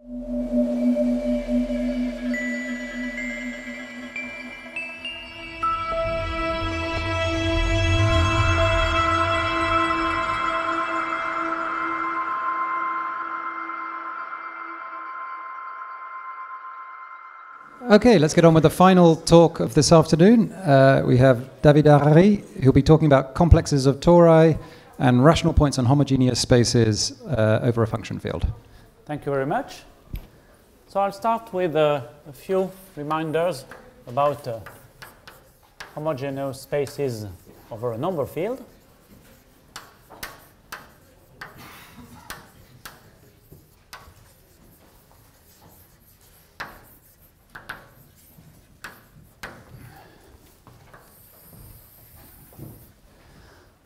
Okay, let's get on with the final talk of this afternoon. We have David Harari, who'll be talking about complexes of tori and rational points on homogeneous spaces over a function field. Thank you very much. So I'll start with a few reminders about homogeneous spaces over a number field.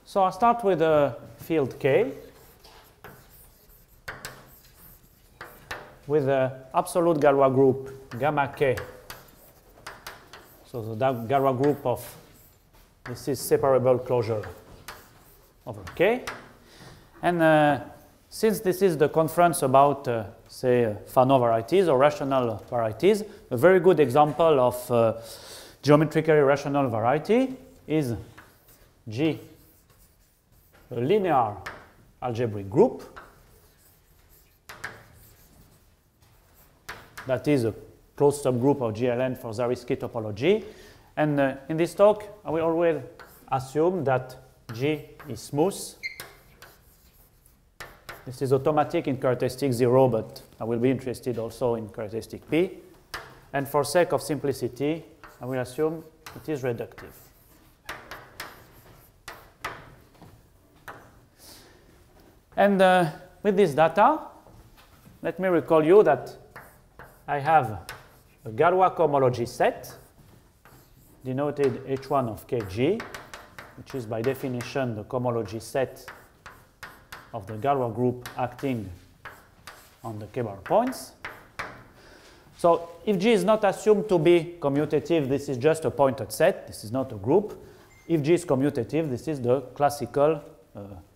So I'll start with a field K with the absolute Galois group gamma K. So the Galois group of this is separable closure over K. And since this is the conference about, say, Fano varieties or rational varieties, a very good example of geometrically rational variety is G, a linear algebraic group that is a closed subgroup of GLN for Zariski topology. And in this talk, I will always assume that G is smooth. This is automatic in characteristic 0, but I will be interested also in characteristic P. And for sake of simplicity, I will assume it is reductive. And with this data, let me recall you that I have a Galois cohomology set denoted H1 of Kg, which is by definition the cohomology set of the Galois group acting on the K-bar points. So if G is not assumed to be commutative, this is just a pointed set. This is not a group. If G is commutative, this is the classical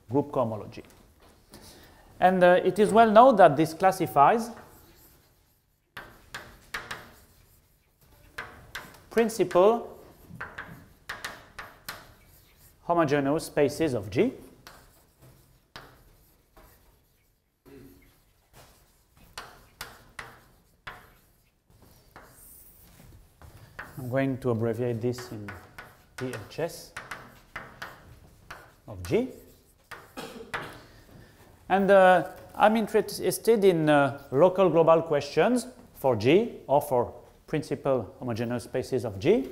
group cohomology. And it is well known that this classifies principal homogeneous spaces of G. I'm going to abbreviate this in PHS of G. And I'm interested in local global questions for G or for principal homogeneous spaces of G.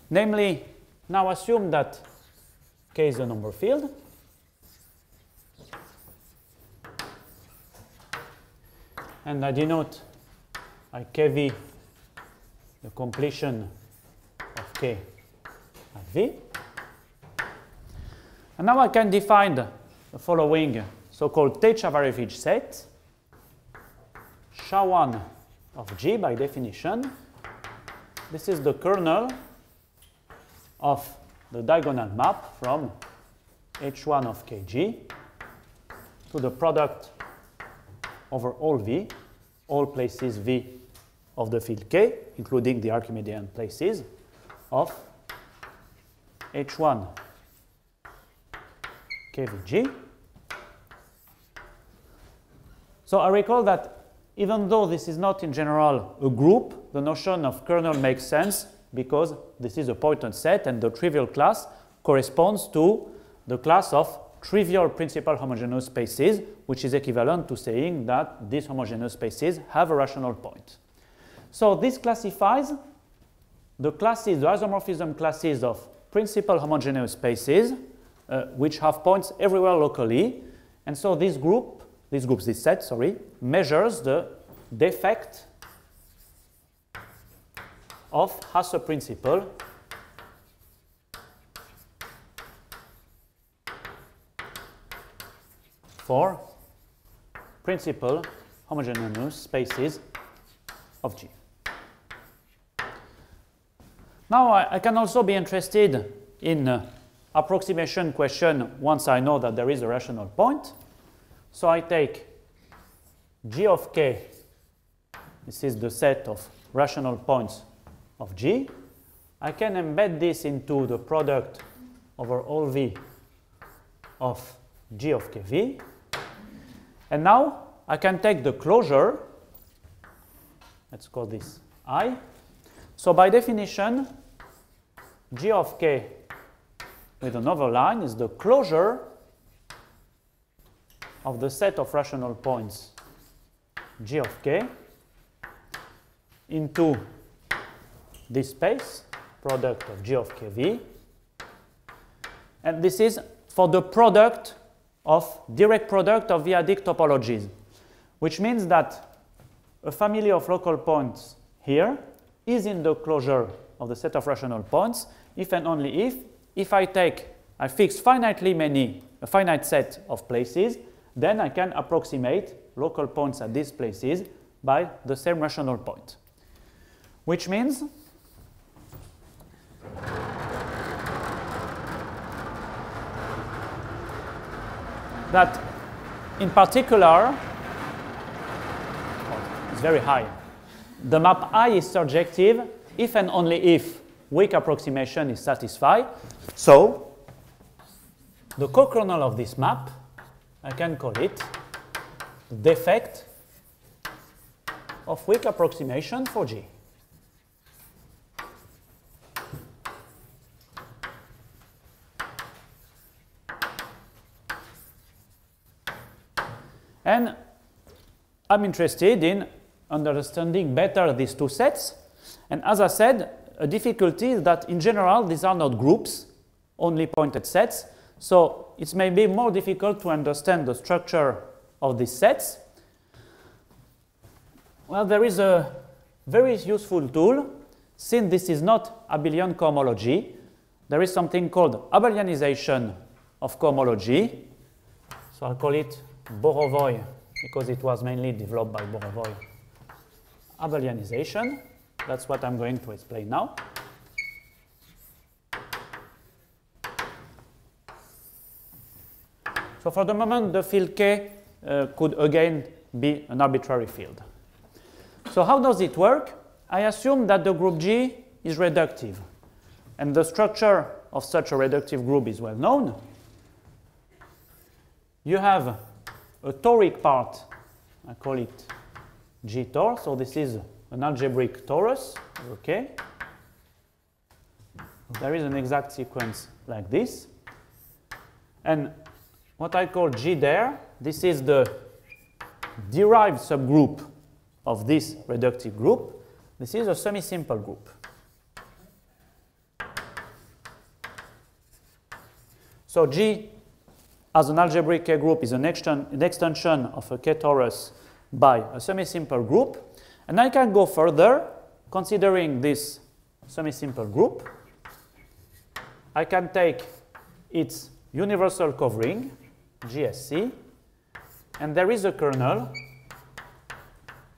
Namely, now assume that K is a number field. And I denote by Kv the completion of K at V. And now I can define the following so-called Tate-Chavarevich set, SHA1 of G by definition. This is the kernel of the diagonal map from H1 of Kg to the product over all V, all places V of the field K, including the Archimedean places of H1 KVG. So I recall that even though this is not in general a group, the notion of kernel makes sense because this is a pointed set and the trivial class corresponds to the class of trivial principal homogeneous spaces, which is equivalent to saying that these homogeneous spaces have a rational point. So this classifies the classes, the isomorphism classes of principal homogeneous spaces which have points everywhere locally. And so this set measures the defect of Hasse principle for principal homogeneous spaces of G. Now I can also be interested in approximation question once I know that there is a rational point. So I take G of K this is the set of rational points of G. I can embed this into the product over all V of G of Kv. And now I can take the closure, let's call this I. So by definition, G of K with another line is the closure of the set of rational points G of K into this space, product of G of Kv. And this is for the product of direct product of V-adic topologies, which means that a family of local points here is in the closure of the set of rational points if and only if I fix a finite set of places, then I can approximate local points at these places by the same rational point. Which means that in particular, it's very high, the map I is surjective if and only if weak approximation is satisfied. So the co-kernel of this map, I can call it the defect of weak approximation for G. And I'm interested in understanding better these two sets. And as I said, a difficulty is that in general, these are not groups, only pointed sets. So it may be more difficult to understand the structure of these sets. Well, there is a very useful tool. Since this is not abelian cohomology, there is something called abelianization of cohomology. So I'll call it Borovoy, because it was mainly developed by Borovoy. Abelianization, that's what I'm going to explain now. So for the moment, the field K could again be an arbitrary field. So how does it work? I assume that the group G is reductive, and the structure of such a reductive group is well known. You have a toric part, I call it G tor, so this is an algebraic torus, okay. There is an exact sequence like this. And what I call G there, this is the derived subgroup of this reductive group. This is a semi-simple group. So G as an algebraic K group is an extension of a K torus by a semi-simple group. And I can go further, considering this semi-simple group. I can take its universal covering, GSC, and there is a kernel,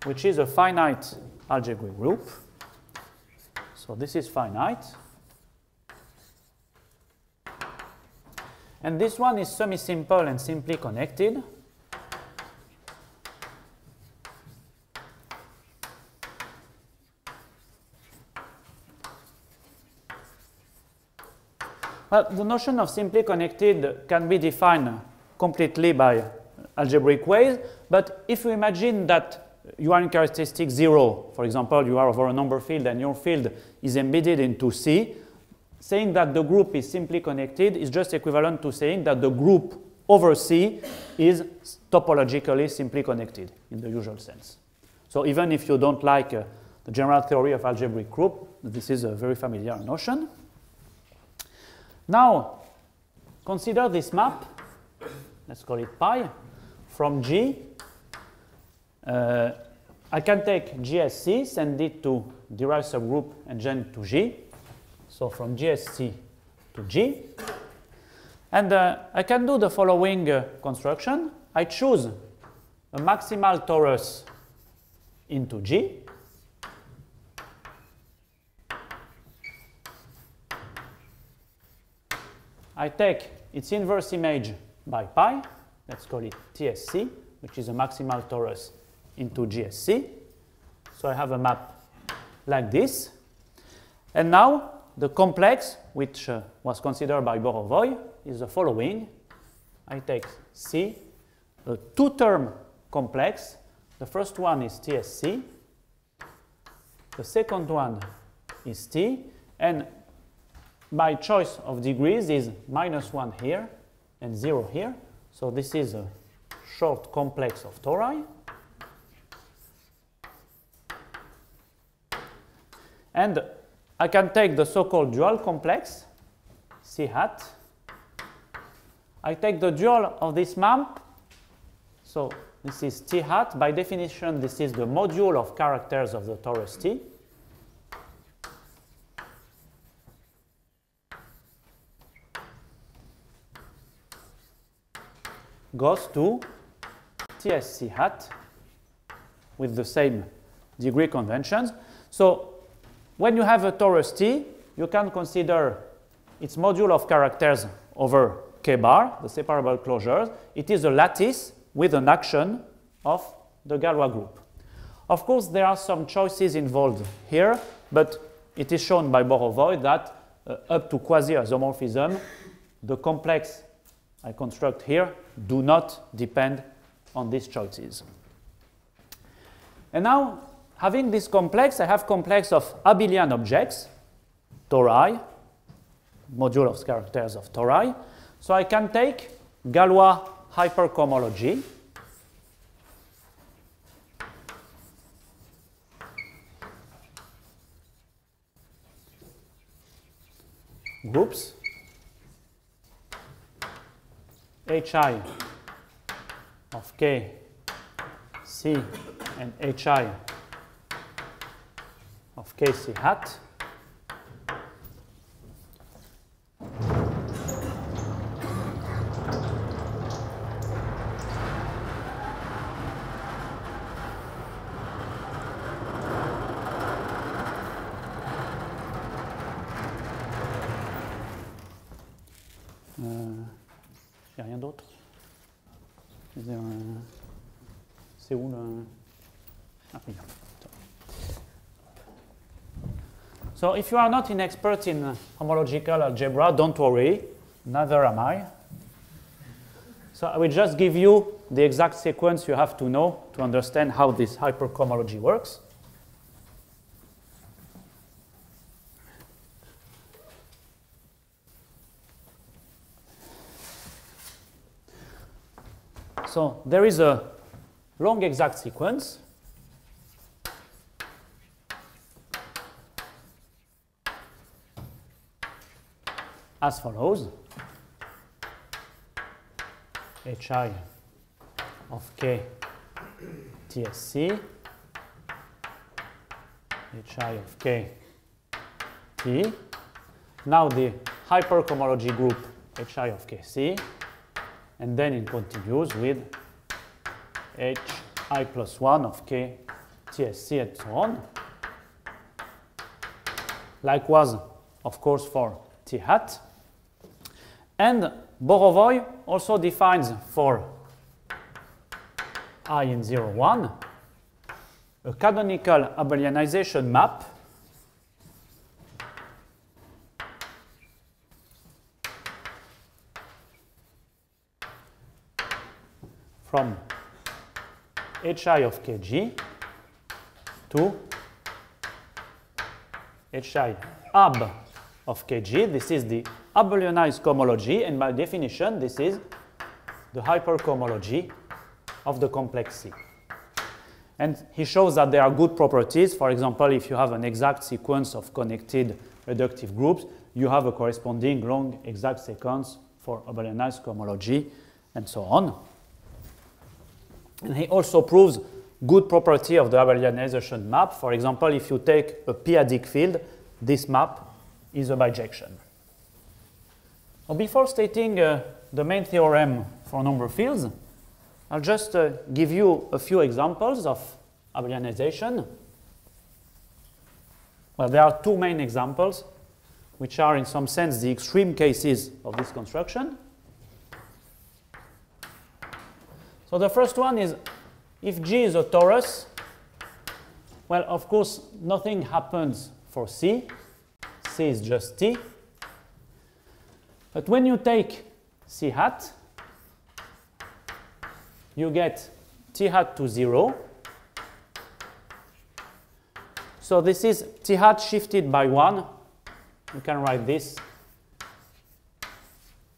which is a finite algebraic group. So this is finite. And this one is semi-simple and simply connected. Well, the notion of simply connected can be defined completely by algebraic ways, but if you imagine that you are in characteristic 0, for example, you are over a number field and your field is embedded into C, saying that the group is simply connected is just equivalent to saying that the group over C is topologically simply connected in the usual sense. So even if you don't like the general theory of algebraic group, this is a very familiar notion. Now, consider this map, let's call it pi, from G. I can take GSC, send it to derived subgroup, and then to G. So from GSC to G. And I can do the following construction. I choose a maximal torus into G. I take its inverse image by pi. Let's call it TSC, which is a maximal torus into GSC. So I have a map like this. And now the complex, which was considered by Borovoy, is the following. I take C, a two-term complex. The first one is TSC. The second one is T. And my choice of degrees is -1 here and 0 here. So this is a short complex of tori. And I can take the so-called dual complex, C hat. I take the dual of this map. So this is T hat. By definition, this is the module of characters of the torus T. Goes to TSC hat with the same degree conventions. So when you have a torus T, you can consider its module of characters over K bar, the separable closures. It is a lattice with an action of the Galois group. Of course, there are some choices involved here, but it is shown by Borovoy that up to quasi-isomorphism, the complex I construct here do not depend on these choices. And now, having this complex, I have complex of abelian objects, tori, module of characters of tori. So I can take Galois hypercohomology. Groups hi of k, c, and hi of k c hat. Il n'y a rien d'autre. C'est où le... Ah, oui. So if you are not an expert in homological algebra, don't worry, neither am I. So I will just give you the exact sequence you have to know to understand how this hypercohomology works. So there is a long exact sequence. As follows. Hi of k TSC, Hi of k T. Now the hypercohomology group Hi of kc. And then it continues with hi plus 1 of k TSC and so on. Likewise, of course, for T hat. And Borovoy also defines for I in 0, 1 a canonical abelianization map from hi of kg to hi ab of kg. This is the abelianized cohomology, and by definition, this is the hypercohomology of the complex C. And he shows that there are good properties. For example, if you have an exact sequence of connected reductive groups, you have a corresponding long exact sequence for abelianized cohomology, and so on. And he also proves good property of the abelianization map. For example, if you take a p-adic field, this map is a bijection. Well, before stating the main theorem for number fields, I'll just give you a few examples of abelianization. Well, there are two main examples, which are in some sense the extreme cases of this construction. So the first one is if G is a torus Well, of course, nothing happens for C. C is just T. But when you take C hat, you get T hat to 0. So this is T hat shifted by 1. You can write this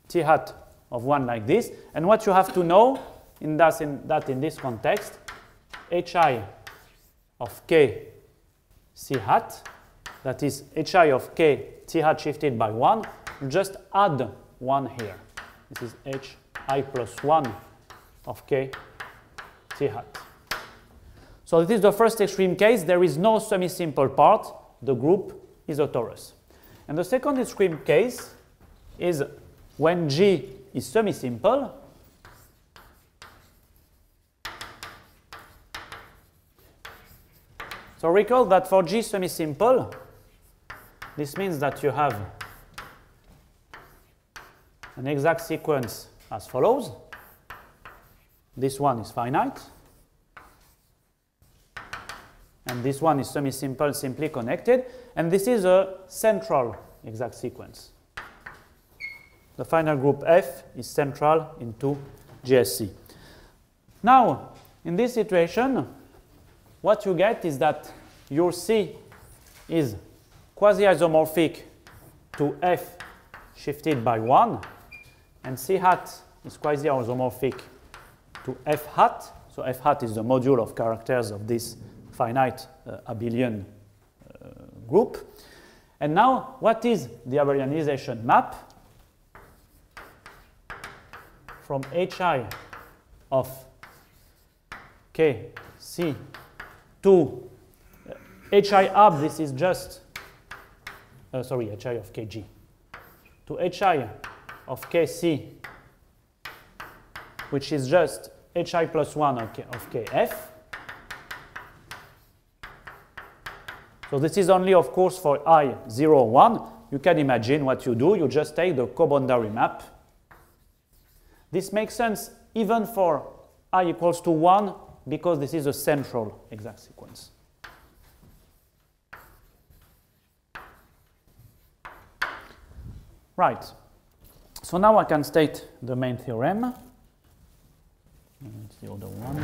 T hat of 1 like this. And what you have to know in this context, hi of k C hat, that is hi of k T hat shifted by 1, you just add 1 here. This is hi plus 1 of k T hat. So this is the first extreme case. There is no semi-simple part. The group is a torus. And the second extreme case is when G is semi-simple. So recall that for G semi-simple, this means that you have an exact sequence as follows. This one is finite. And this one is semi-simple, simply connected. And this is a central exact sequence. The final group F is central into GSC. Now, in this situation, what you get is that your C is quasi-isomorphic to F shifted by 1, and C hat is quasi-isomorphic to F hat. So F hat is the module of characters of this finite abelian group. And now, what is the abelianization map from hi of k C to hi ab? This is just hi of kg to hi of kc, which is just hi plus 1 of kf. So this is only, of course, for I 0, 1. You can imagine what you do. You just take the co-boundary map. This makes sense even for I equals to 1 because this is a central exact sequence. Right. So now I can state the main theorem. It's the other one.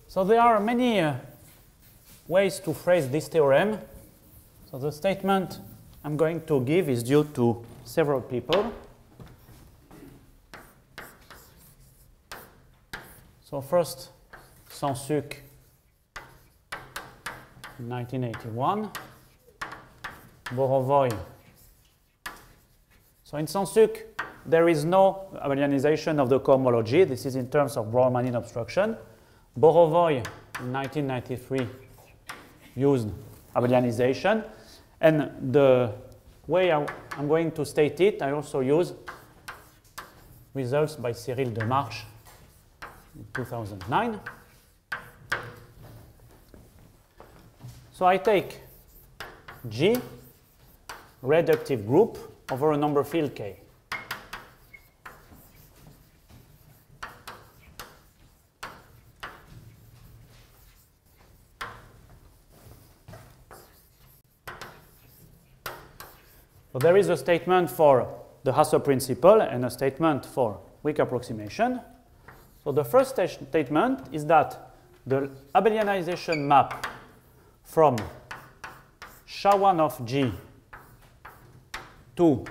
So there are many ways to phrase this theorem. So the statement I'm going to give is due to several people. So first, Sansuc in 1981, Borovoy. So in Sansuc, there is no abelianization of the cohomology. This is in terms of Brownian obstruction. Borovoy in 1993 used abelianization. And the way I'm going to state it, I also use results by Cyril Demarche in 2009. So I take G, reductive group, over a number field K. So there is a statement for the Hasse principle and a statement for weak approximation. So the first statement is that the abelianization map from SHA1 of G to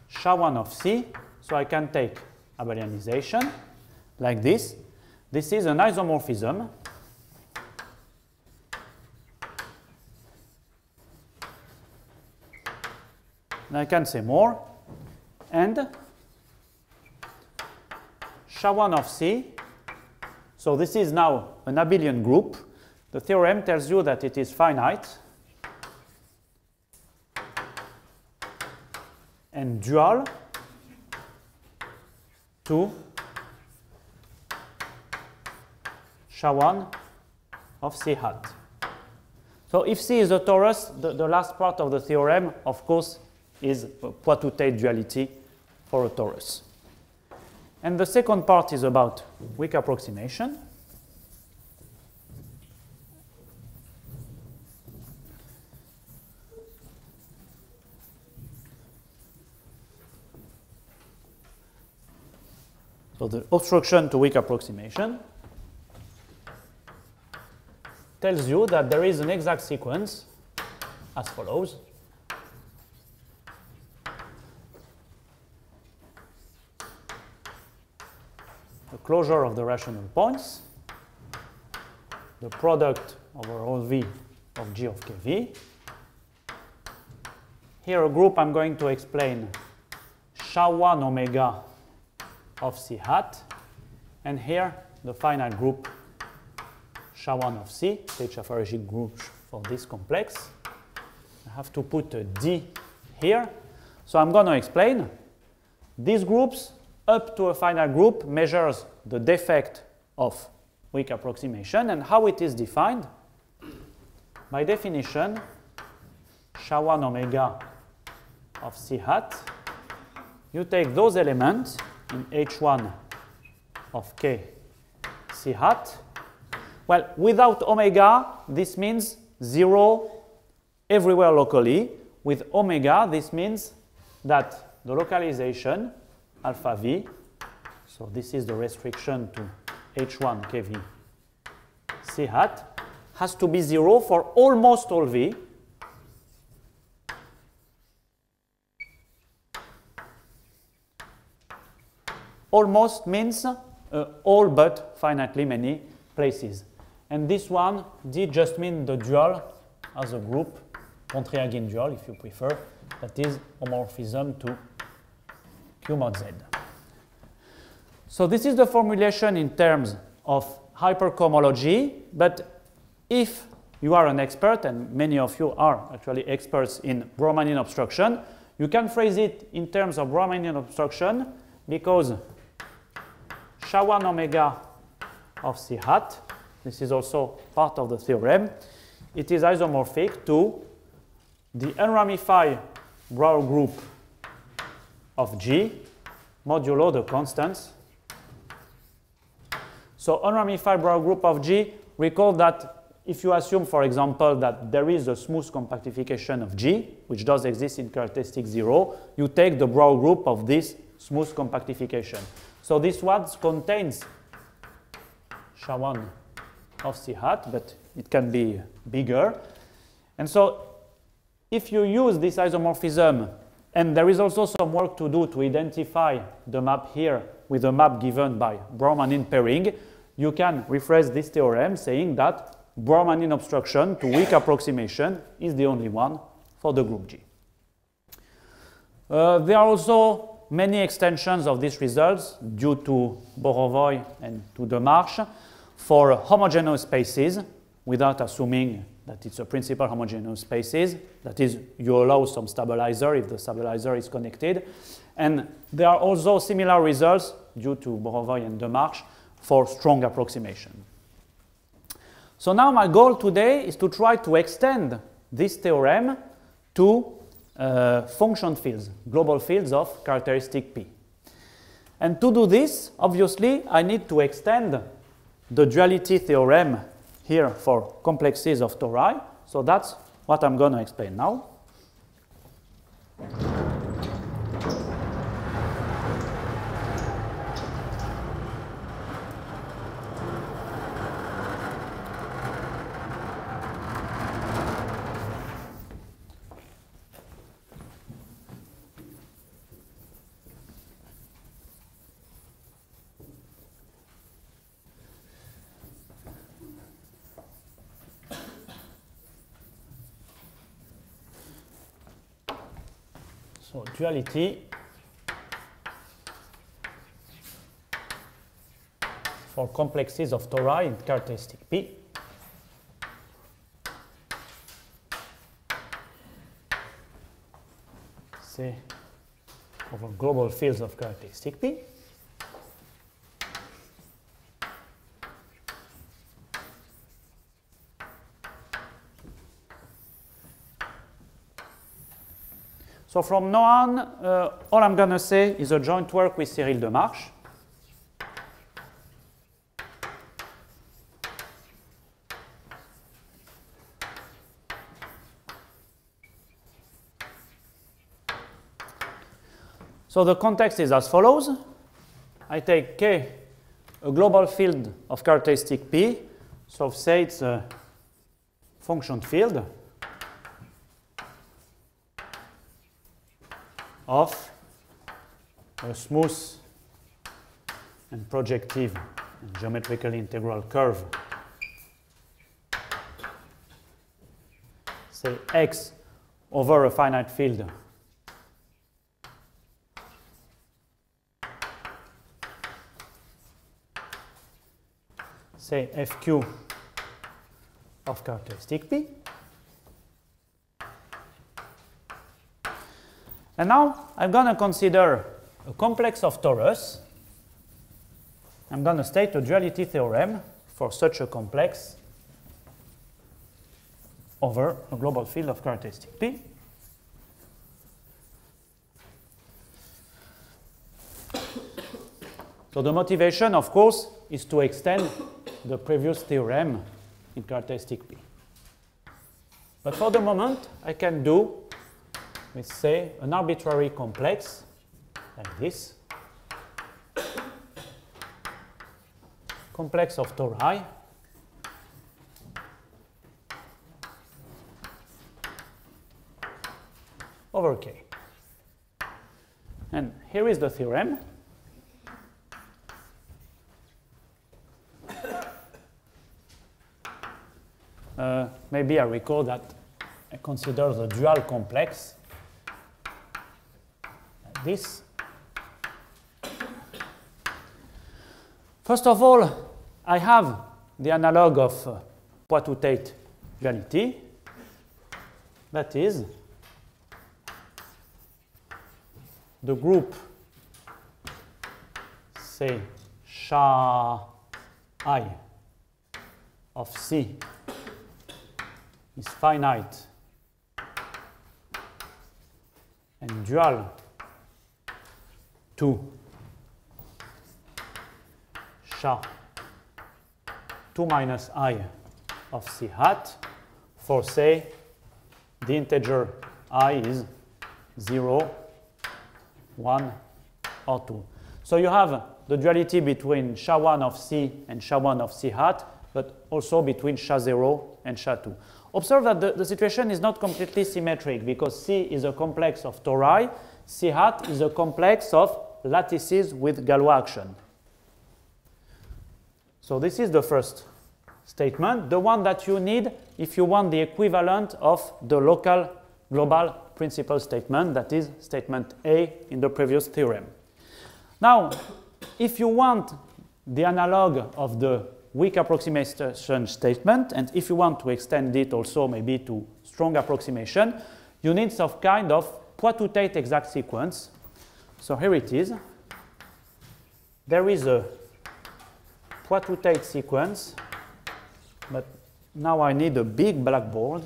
SHA1 of C, so I can take abelianization like this. This is an isomorphism. And I can say more. And SHA1 of C, so this is now an abelian group. The theorem tells you that it is finite and dual to SHA1 of C hat. So if C is a torus, the last part of the theorem, of course, is Poitou-Tate duality for a torus. And the second part is about weak approximation. So the obstruction to weak approximation tells you that there is an exact sequence as follows. The closure of the rational points, the product over all V of G of KV. Here a group I'm going to explain SHA1 omega of C hat, and here the finite group SHA1 of C, H-apharegic group for this complex. I have to put a D here. So I'm going to explain. These groups up to a finite group measures the defect of weak approximation and how it is defined. By definition, SHA1 omega of C hat, you take those elements in H1 of K C hat. Well, without omega, this means 0 everywhere locally. With omega, this means that the localization, alpha V, so this is the restriction to H1 KV C hat, has to be 0 for almost all V. Almost means all but finitely many places. And this one, D just means the dual as a group, Contryagin dual if you prefer, that is homomorphism to Q mod Z. So this is the formulation in terms of hypercohomology, but if you are an expert, and many of you are actually experts in Brownian obstruction, you can phrase it in terms of Brownian obstruction because SHA1 omega of C hat, this is also part of the theorem, it is isomorphic to the unramified Brauer group of G modulo the constants. So unramified Brauer group of G, recall that if you assume, for example, that there is a smooth compactification of G, which does exist in characteristic 0, you take the Brauer group of this smooth compactification. So this one contains SHA1 of C hat, but it can be bigger. And so if you use this isomorphism, and there is also some work to do to identify the map here with a map given by Brownian pairing, you can rephrase this theorem saying that Brownian obstruction to weak approximation is the only one for the group G. There are also many extensions of these results due to Borovoy and to Demarche for homogeneous spaces without assuming that it's a principal homogeneous spaces. That is, you allow some stabilizer if the stabilizer is connected. And there are also similar results due to Borovoy and Demarche for strong approximation. So now my goal today is to try to extend this theorem to function fields, global fields of characteristic P. And to do this, obviously, I need to extend the duality theorem here for complexes of tori. So that's what I'm going to explain now. So duality for complexes of tori in characteristic P. C over global fields of characteristic P. So from now on, all I'm going to say is a joint work with Cyril Demarche. So the context is as follows. I take K, a global field of characteristic P. So say it's a function field of a smooth and projective and geometrically integral curve, say X over a finite field say FQ of characteristic P. And now I'm going to consider a complex of torus. I'm going to state a duality theorem for such a complex over a global field of characteristic P. So the motivation, of course, is to extend the previous theorem in characteristic P. But for the moment, I can do with, say, an arbitrary complex like this, complex of tori over K. And here is the theorem. Maybe I recall that I consider the dual complex like this. First of all, I have the analog of Poitou-Tate duality. That is the group, say, SHA I of C is finite and dual to SHA 2 minus I of C hat for, say, the integer I is 0, 1, or 2. So you have the duality between SHA1 of C and SHA1 of C hat, but also between SHA0 and SHA2. Observe that the situation is not completely symmetric because C is a complex of tori, C hat is a complex of lattices with Galois action. So this is the first statement, the one that you need if you want the equivalent of the local global principal statement, that is statement A in the previous theorem. Now, if you want the analog of the weak approximation statement, and if you want to extend it also maybe to strong approximation, you need some kind of Poitou-Tate exact sequence. So here it is. There is a Poitou-Tate sequence, but now I need a big blackboard.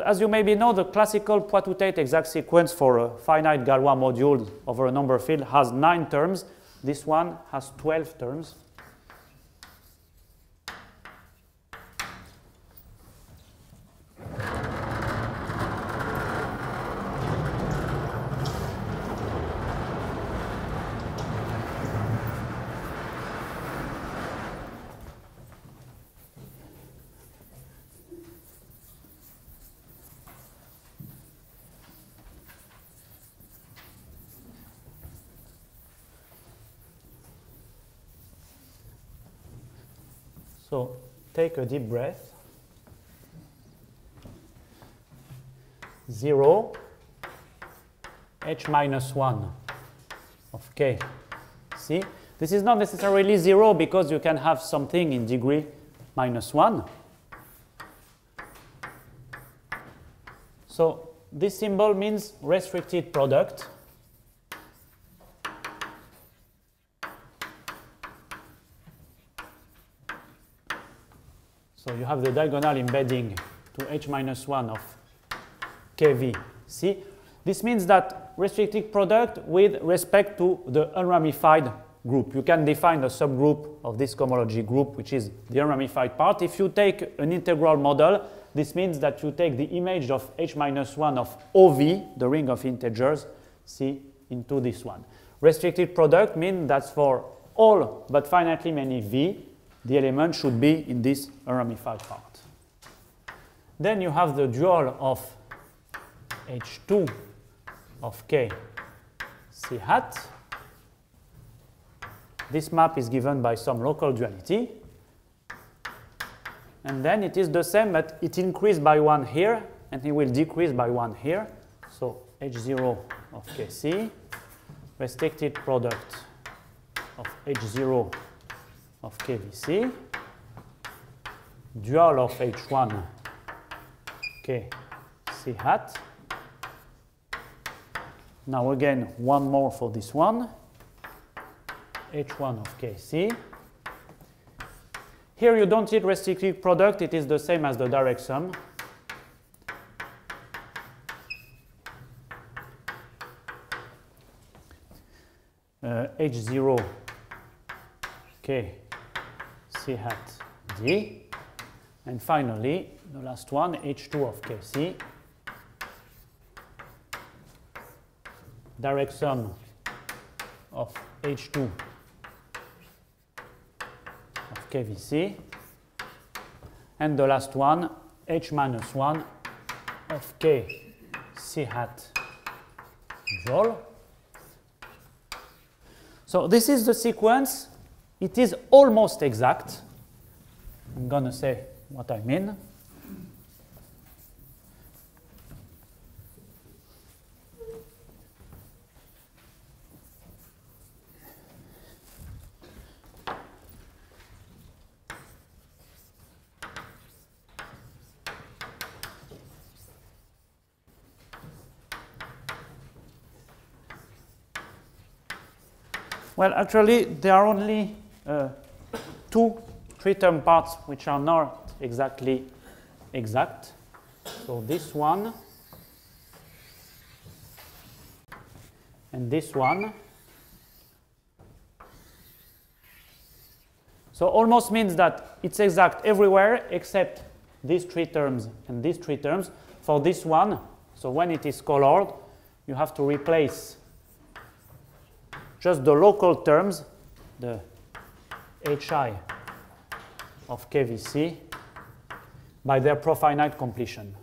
As you maybe know, the classical Poitou-Tate exact sequence for a finite Galois module over a number field has 9 terms. This one has 12 terms. So take a deep breath. 0, h minus 1 of k. See? This is not necessarily 0 because you can have something in degree minus 1. So this symbol means restricted product. So you have the diagonal embedding to h minus 1 of kvc. This means that restricted product with respect to the unramified group. You can define a subgroup of this cohomology group, which is the unramified part. If you take an integral model, this means that you take the image of h minus 1 of OV, the ring of integers, C, into this one. Restricted product means that for all but finitely many V, the element should be in this unramified part. Then you have the dual of H2 of K C hat. This map is given by some local duality. And then it is the same, but it increased by 1 here, and it will decrease by 1 here. So H0 of Kc, restricted product of H0 of KVC, dual of H1 K C hat. Now again, one more for this one, H1 of Kc. Here you don't need restricted product, it is the same as the direct sum. H0 K C hat D. And finally, the last one, H2 of Kc. Direct sum of H2 of KVC. And the last one, H minus 1 of K C hat dual. So this is the sequence. It is almost exact. I'm going to say what I mean. Well, actually, there are only two three-term parts which are not exactly exact. So this one and this one. So almost means that it's exact everywhere except these three terms and these three terms. For this one, so when it is colored, you have to replace just the local terms, the hi of KVC, by their profinite completion.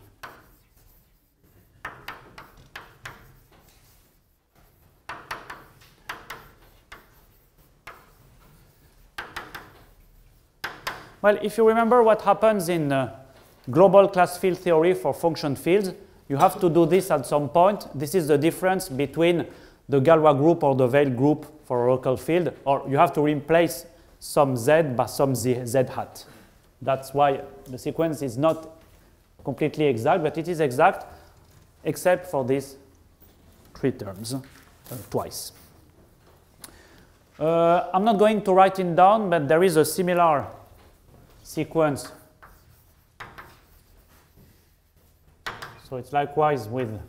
Well, if you remember what happens in global class field theory for function fields, you have to do this at some point. This is the difference between the Galois group or the veiled group for a local field, or you have to replace some z by some z hat. That's why the sequence is not completely exact, but it is exact except for these three terms twice. I'm not going to write it down, but there is a similar sequence. So it's likewise with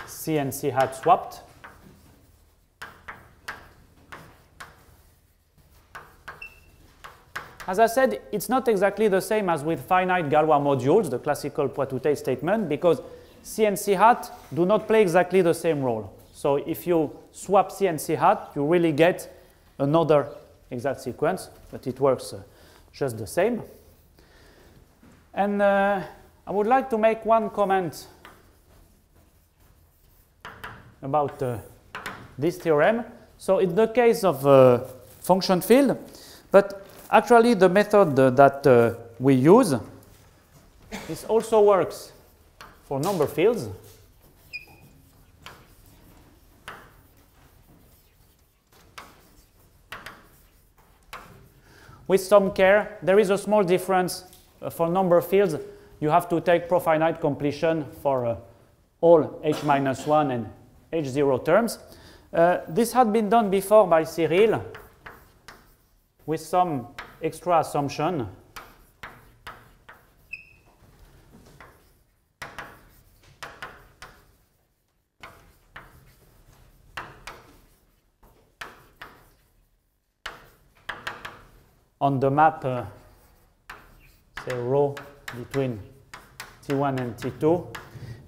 C and C hat swapped. As I said, it's not exactly the same as with finite Galois modules, the classical Poitou-Tate statement, because C and C hat do not play exactly the same role. So if you swap C and C hat, you really get another exact sequence, but it works just the same. And I would like to make one comment about this theorem. So in the case of a function field, but actually, the method that we use, this also works for number fields. With some care, there is a small difference for number fields. You have to take profinite completion for all h minus 1 and h0 terms. This had been done before by Cyril with some extra assumption. on the map, say, rho between T1 and T2.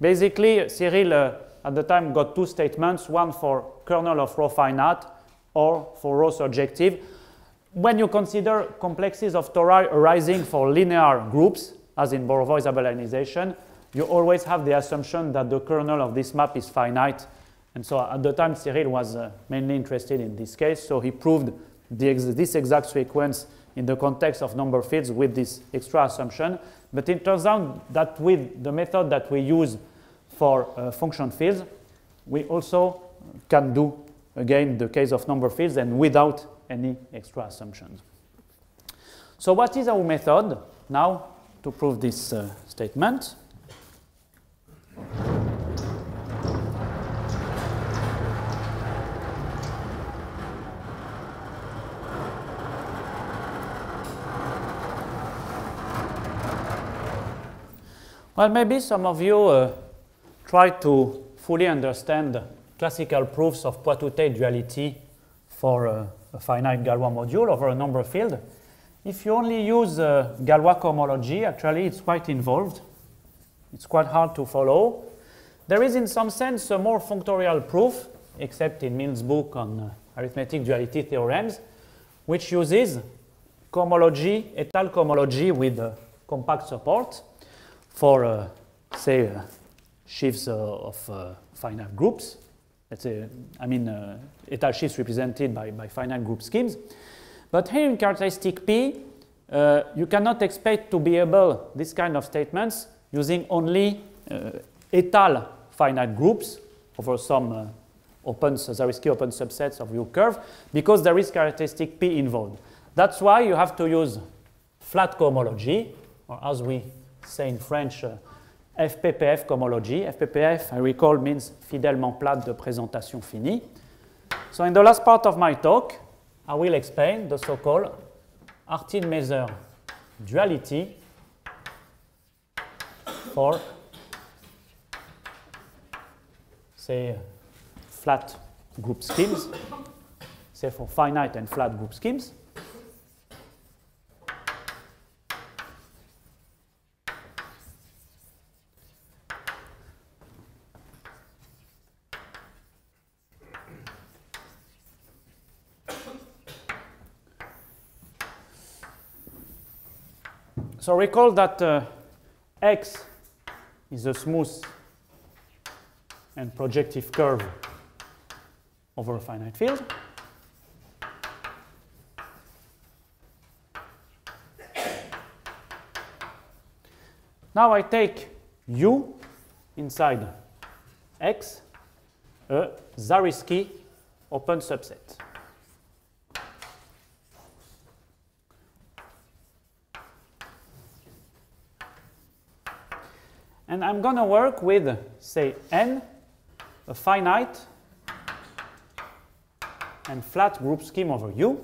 Basically, Cyril at the time got two statements, one for kernel of rho finite or for rho surjective. When you consider complexes of tori arising for linear groups, as in Bourgeois-Abelianization, you always have the assumption that the kernel of this map is finite. And so at the time, Cyril was mainly interested in this case, so he proved this exact sequence in the context of number fields with this extra assumption. But it turns out that with the method that we use for function fields, we also can do, again, the case of number fields and without any extra assumptions. So what is our method now to prove this statement? Well, maybe some of you try to fully understand classical proofs of Poitou-Tate duality for a finite Galois module over a number field. If you only use Galois cohomology, actually it's quite involved. It's quite hard to follow. There is, in some sense, a more functorial proof, except in Milne's book on arithmetic duality theorems, which uses cohomology, étale cohomology with compact support for, say, sheaves of finite groups. Let's say, étale sheaves represented by finite group schemes. But here in characteristic P, you cannot expect to be able, this kind of statements, using only étale finite groups over some Zariski open subsets of U curve, because there is characteristic P involved. That's why you have to use flat cohomology, or as we say in French, FPPF cohomology. FPPF, I recall, means fidèlement plate de présentation finie. So in the last part of my talk, I will explain the so-called Artin-Maser duality for, say, flat group schemes, say for finite and flat group schemes. So recall that X is a smooth and projective curve over a finite field. Now I take U inside X, a Zariski open subset. And I'm going to work with, say, N, a finite and flat group scheme over U.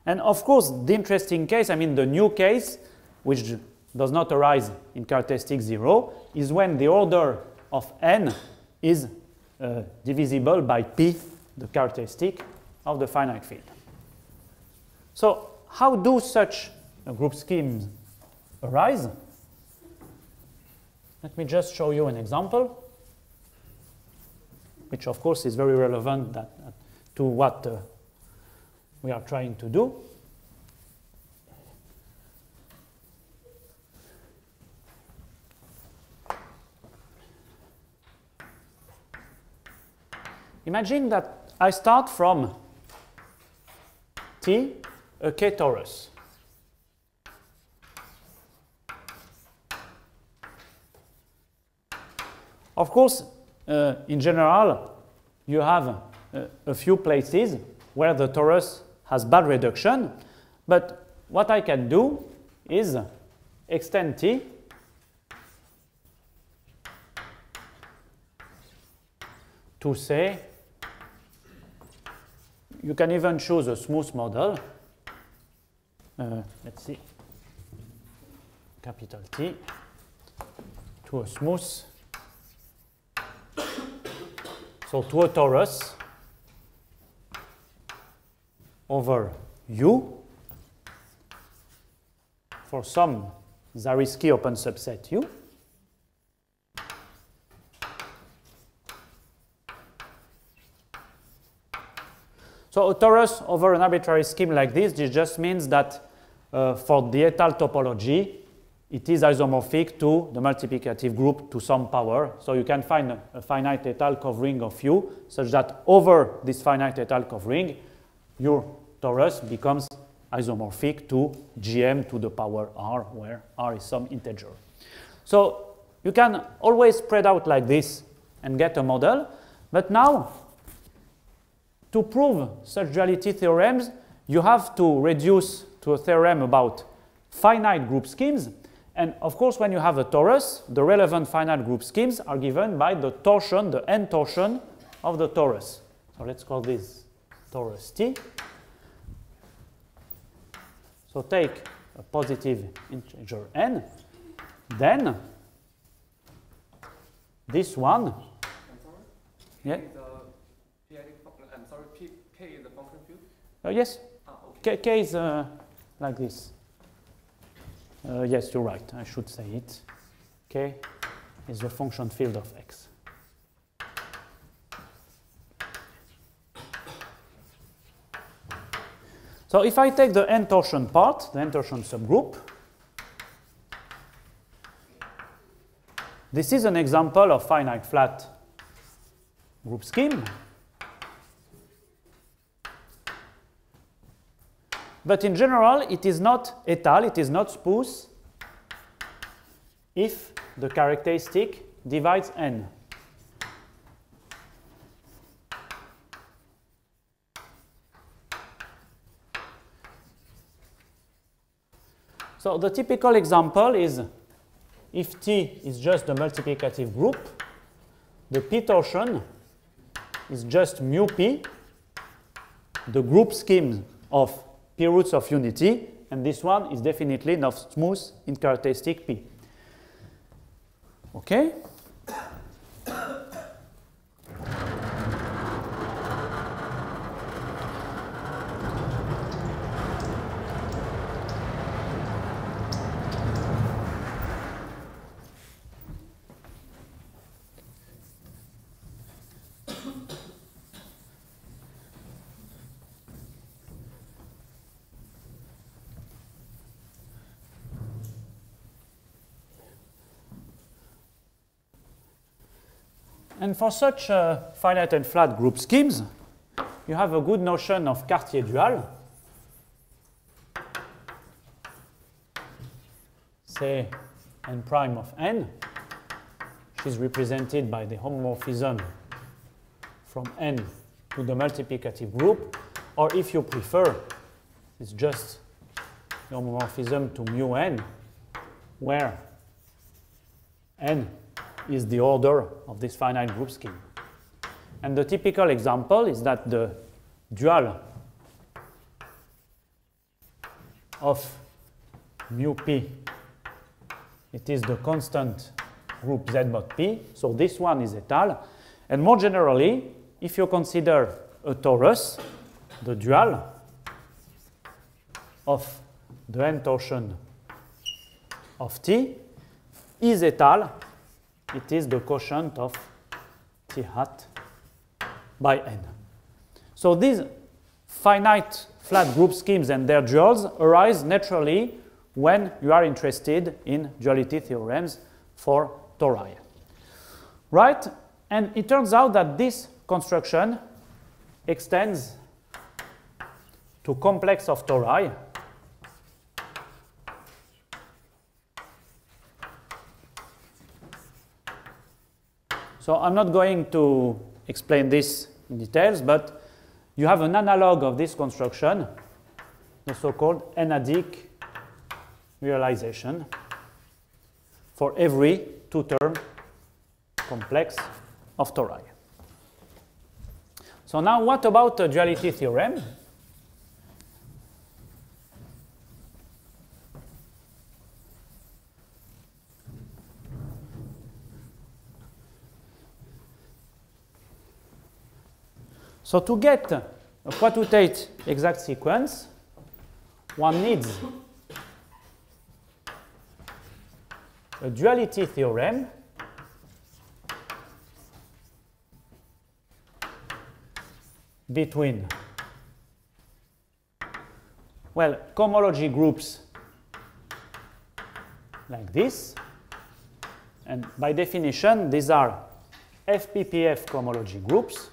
And of course, the interesting case, the new case, which does not arise in characteristic 0, is when the order of N is divisible by P, the characteristic of the finite field. So how do such group schemes arise? Let me just show you an example, which of course is very relevant to what we are trying to do. Imagine that I start from T, a K torus. Of course, in general, you have a few places where the torus has bad reduction, but what I can do is extend T to say, you can even choose a smooth model. Let's see, capital T to a smooth So to a torus over U for some Zariski open subset U. So a torus over an arbitrary scheme like this just means that for the étale topology, it is isomorphic to the multiplicative group to some power. So you can find a finite étale covering of U such that over this finite étale covering, your torus becomes isomorphic to Gm to the power R, where R is some integer. So you can always spread out like this and get a model. But now, to prove such duality theorems, you have to reduce to a theorem about finite group schemes. And of course, when you have a torus, the relevant finite group schemes are given by the torsion, the n torsion of the torus. So let's call this torus T. So take a positive integer n, then this one. Yeah. K is the function field? Yes. Okay. K is like this. Yes, you're right. I should say it. K is the function field of X. So if I take the n torsion part, the n torsion subgroup, this is an example of finite flat group scheme. But in general, it is not étale, it is not smooth if the characteristic divides n. So the typical example is if T is just the multiplicative group, the P torsion is just mu P, the group scheme of P roots of unity, and this one is definitely not smooth in characteristic P. Okay? And for such finite and flat group schemes, you have a good notion of Cartier dual. Say n prime of n, which is represented by the homomorphism from n to the multiplicative group, or if you prefer, it's just the homomorphism to mu n, where n is the order of this finite group scheme. And the typical example is that the dual of mu p, it is the constant group Z mod p, so this one is étale. And more generally, if you consider a torus, the dual of the n torsion of T is étale. It is the quotient of T hat by n. So these finite flat group schemes and their duals arise naturally when you are interested in duality theorems for tori. Right? And it turns out that this construction extends to complex of tori. So I'm not going to explain this in details, but you have an analog of this construction, the so-called n-adic realization for every two-term complex of tori. So now what about a duality theorem? So to get a Poitou-Tate exact sequence, one needs a duality theorem between, well, cohomology groups like this. And by definition, these are FPPF cohomology groups.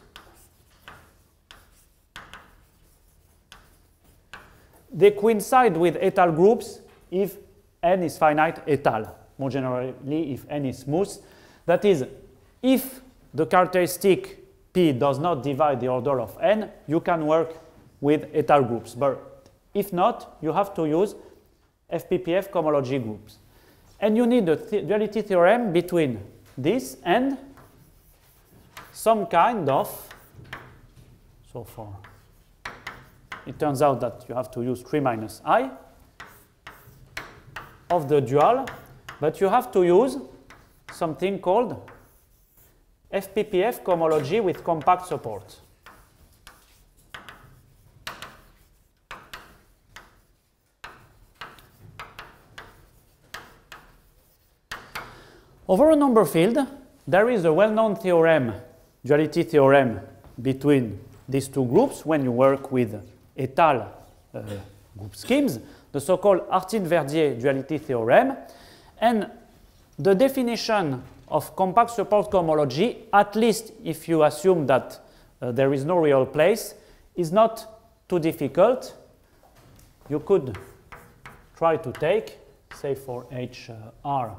They coincide with étale groups if n is finite étale. More generally, if n is smooth. That is, if the characteristic P does not divide the order of n, you can work with étale groups. But if not, you have to use FPPF cohomology groups. And you need a duality theorem between this and some kind of, so far, it turns out that you have to use 3 minus I of the dual, but you have to use something called FPPF cohomology with compact support. Over a number field, there is a well-known theorem, duality theorem, between these two groups when you work with étale group schemes, the so-called Artin-Verdier duality theorem. And the definition of compact support cohomology, at least if you assume that there is no real place, is not too difficult. You could try to take, say for HR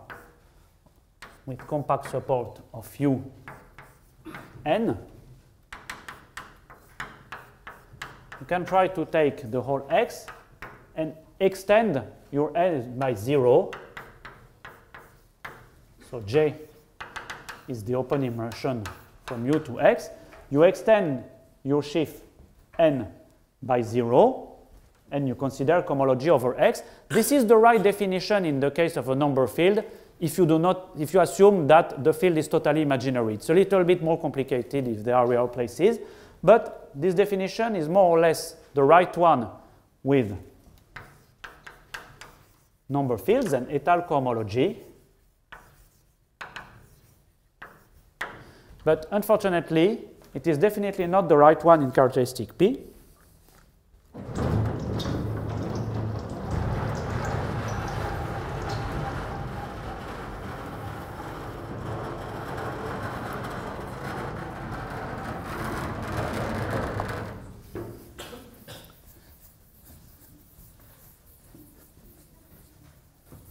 with compact support of U n, you can try to take the whole x and extend your n by 0. So J is the open immersion from U to x. You extend your sheaf n by 0, and you consider cohomology over x. This is the right definition in the case of a number field if you assume that the field is totally imaginary. It's a little bit more complicated if there are real places, but this definition is more or less the right one with number fields and étale cohomology. But unfortunately, it is definitely not the right one in characteristic P.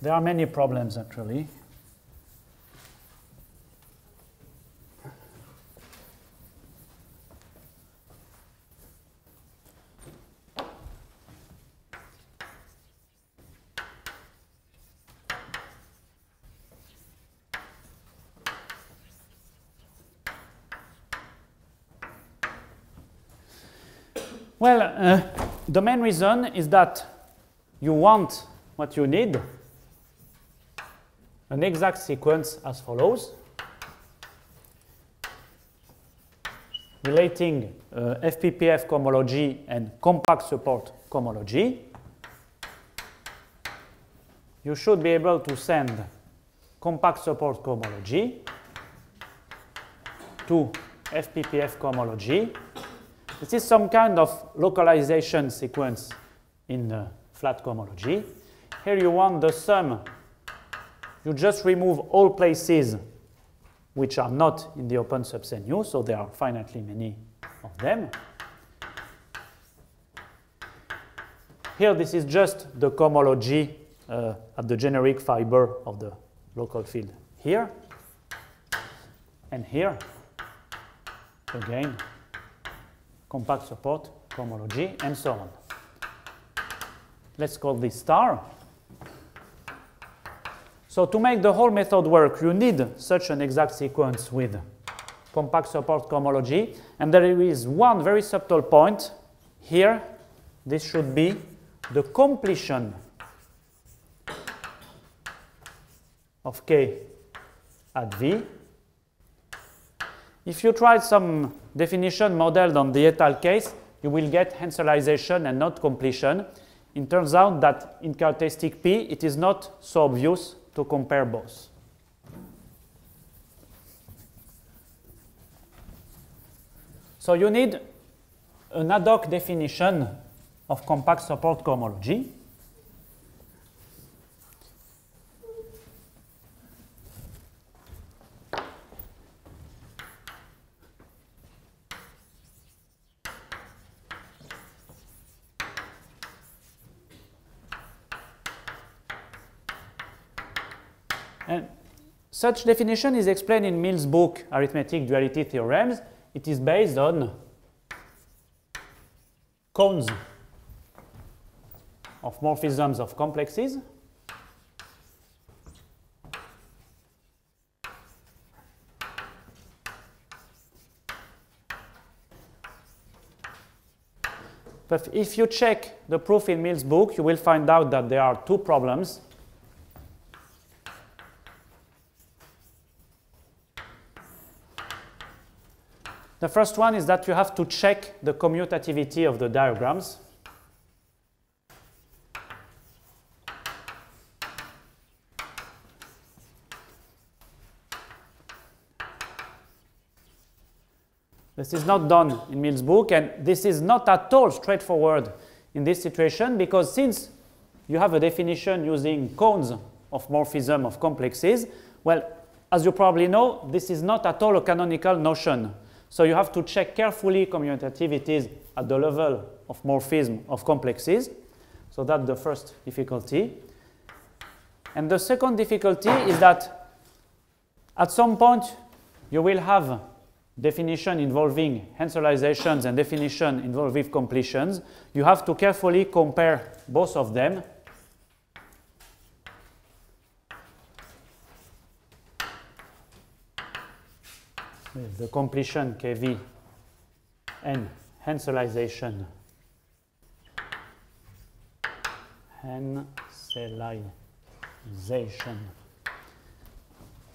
There are many problems, actually. Well, the main reason is that you want what you need, an exact sequence as follows, relating FPPF cohomology and compact support cohomology. You should be able to send compact support cohomology to FPPF cohomology. This is some kind of localization sequence in flat cohomology. Here you want the sum. You just remove all places which are not in the open subset U, so there are finitely many of them. Here this is just the cohomology at the generic fiber of the local field here. And here, again, compact support cohomology, and so on. Let's call this star. So to make the whole method work, you need such an exact sequence with compact support cohomology. And there is one very subtle point. Here, this should be the completion of K at V. If you try some definition modeled on the étal case, you will get henselarization and not completion. It turns out that in characteristic P, it is not so obvious to compare both. So you need an ad hoc definition of compact support cohomology. And such definition is explained in Mill's book, Arithmetic, Duality, Theorems. It is based on cones of morphisms of complexes. But if you check the proof in Mill's book, you will find out that there are two problems. The first one is that you have to check the commutativity of the diagrams. This is not done in Mill's book, and this is not at all straightforward in this situation, because since you have a definition using cones of morphism of complexes, well, as you probably know, this is not at all a canonical notion. So you have to check carefully commutativities at the level of morphism of complexes. So that's the first difficulty. And the second difficulty is that at some point you will have definition involving henselizations and definition involving completions. You have to carefully compare both of them. With the completion KV and henselization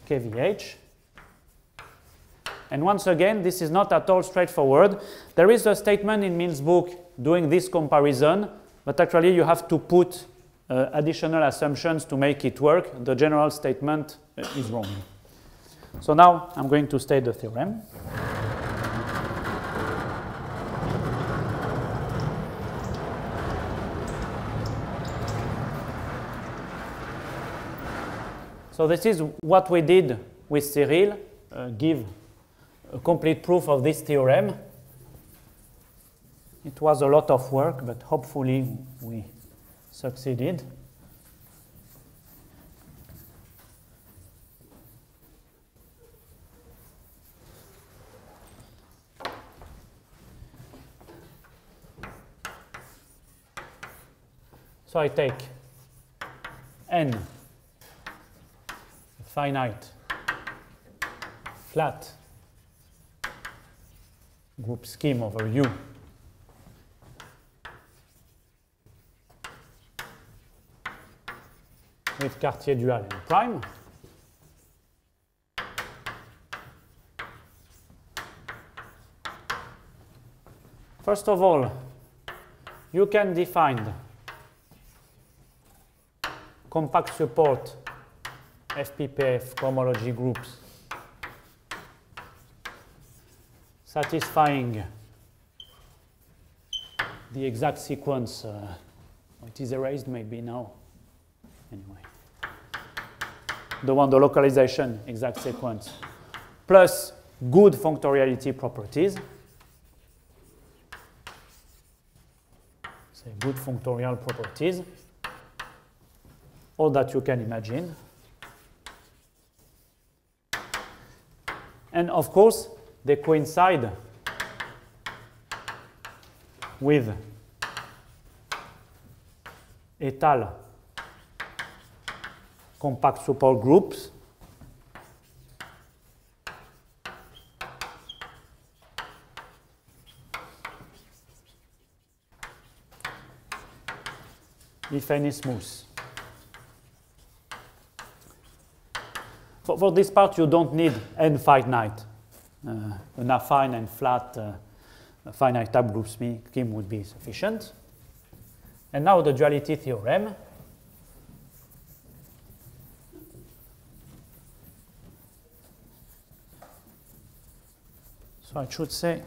KVH. And once again, this is not at all straightforward. There is a statement in Mill's book doing this comparison, but actually you have to put additional assumptions to make it work. The general statement is wrong. So now I'm going to state the theorem. So this is what we did with Cyril, give a complete proof of this theorem. It was a lot of work, but hopefully we succeeded. So I take n, finite, flat group scheme over U with Cartier dual and prime. First of all, you can define compact support FPPF cohomology groups satisfying the exact sequence. It is erased maybe now. Anyway, the localization exact sequence plus good functoriality properties. Say good functorial properties. All that you can imagine. And of course, they coincide with étal compact support groups if n is smooth. For this part, you don't need n finite. an affine and flat finite type group scheme would be sufficient. And now the duality theorem. So I should say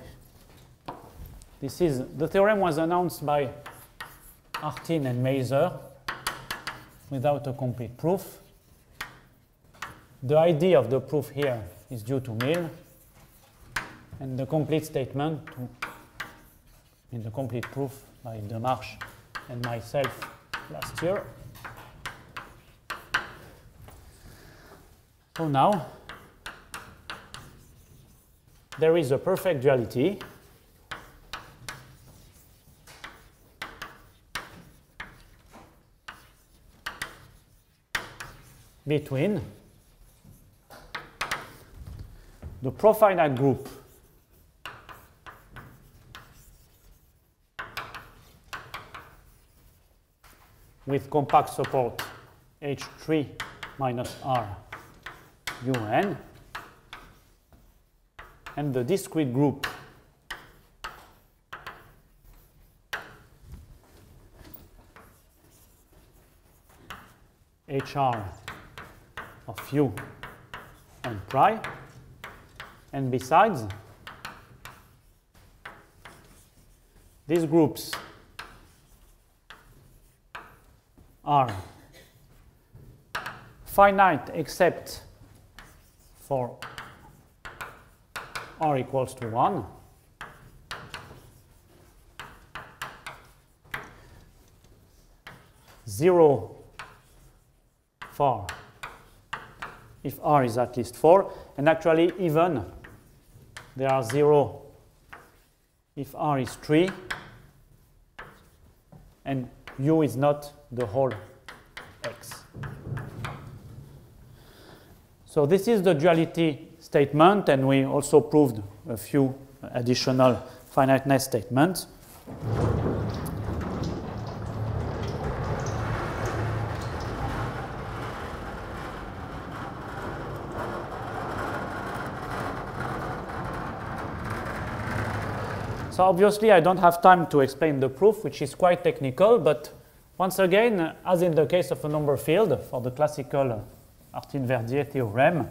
the theorem was announced by Artin and Maser without a complete proof. The idea of the proof here is due to Mill, and the complete statement, the complete proof by Demarche and myself last year. So now, there is a perfect duality between the profinite group with compact support H3 minus R UN and the discrete group HR of U and pi, and besides, these groups are finite except for R equals to 1, zero for if R is at least 4, and actually even there are 0 if R is 3 and U is not the whole X. So this is the duality statement, and we also proved a few additional finiteness statements. So obviously I don't have time to explain the proof, which is quite technical, but once again, as in the case of a number field, for the classical Artin-Verdier theorem,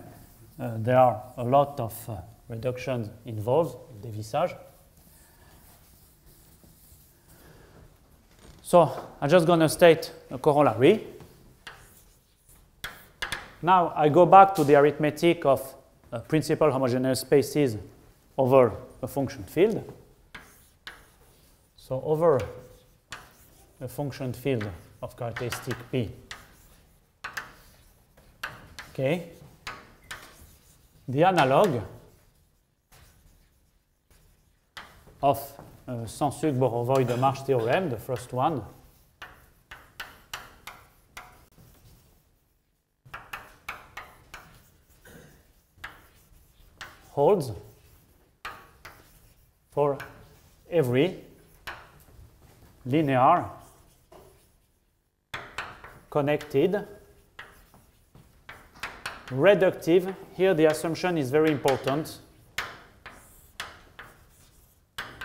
there are a lot of reductions involved, dévissage. So I'm just going to state a corollary. Now I go back to the arithmetic of principal homogeneous spaces over a function field. So over a function field of characteristic P, okay, the analog of Sansuc-Borovoy-Demarche theorem, the first one, holds for every linear, connected, reductive. Here the assumption is very important.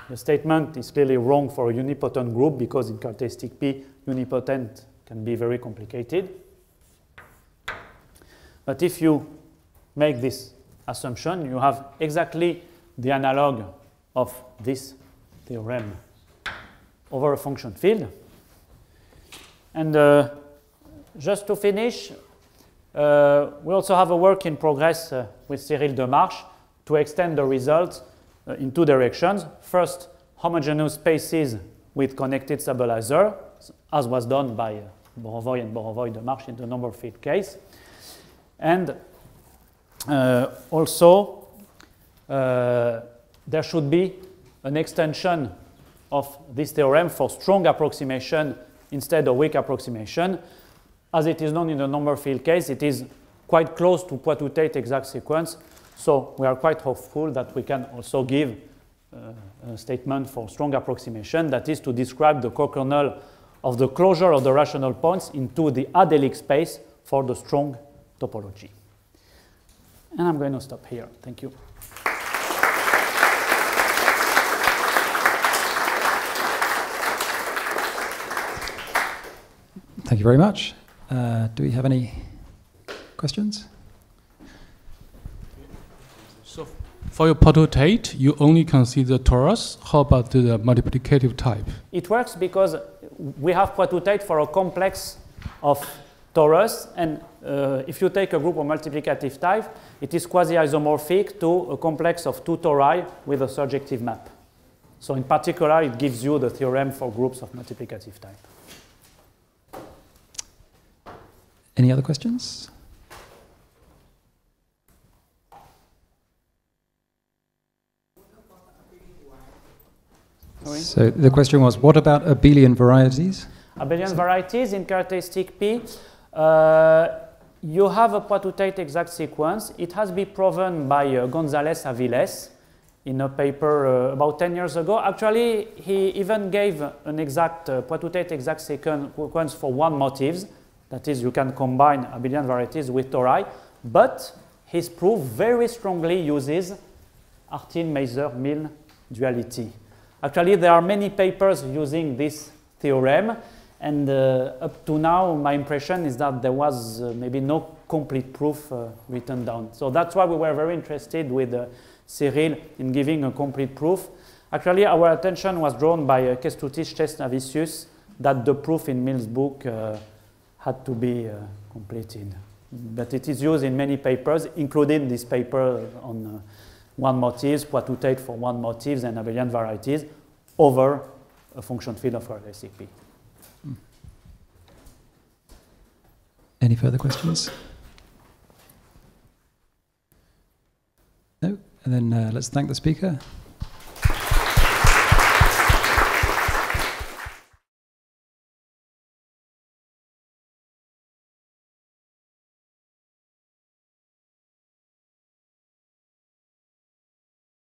The statement is clearly wrong for a unipotent group because in characteristic P, unipotent can be very complicated. But if you make this assumption, you have exactly the analog of this theorem over a function field. And just to finish, we also have a work in progress with Cyril Demarche to extend the results in two directions. First, homogeneous spaces with connected stabilizer, as was done by Borovoy and Borovoy-Demarche in the number field case. And also, there should be an extension of this theorem for strong approximation instead of weak approximation. As it is known in the number field case, it is quite close to Poitou-Tate exact sequence. So we are quite hopeful that we can also give a statement for strong approximation, that is to describe the co-kernel of the closure of the rational points into the adelic space for the strong topology. And I'm going to stop here. Thank you. Thank you very much. Do we have any questions? So for your Poitou-Tate, you only consider torus. How about the multiplicative type? It works because we have Poitou-Tate for a complex of torus, and if you take a group of multiplicative type, it is quasi-isomorphic to a complex of two tori with a surjective map. So in particular, it gives you the theorem for groups of multiplicative type. Any other questions? Sorry? So the question was, what about abelian varieties? Abelian varieties in characteristic P, you have a Poitou-Tate exact sequence. It has been proven by González Aviles in a paper about 10 years ago. Actually, he even gave an exact Poitou-Tate exact sequence for one motifs. That is, you can combine abelian varieties with tori. But his proof very strongly uses Artin-Maser-Milne duality. Actually, there are many papers using this theorem. And up to now, my impression is that there was maybe no complete proof written down. So that's why we were very interested with Cyril in giving a complete proof. Actually, our attention was drawn by Kęstutis Czesnavicius that the proof in Milne's book had to be completed. But it is used in many papers, including this paper on one motifs, Poitou-Tate for one motifs and abelian varieties over a function field of characteristic P. Any further questions? No? And then let's thank the speaker.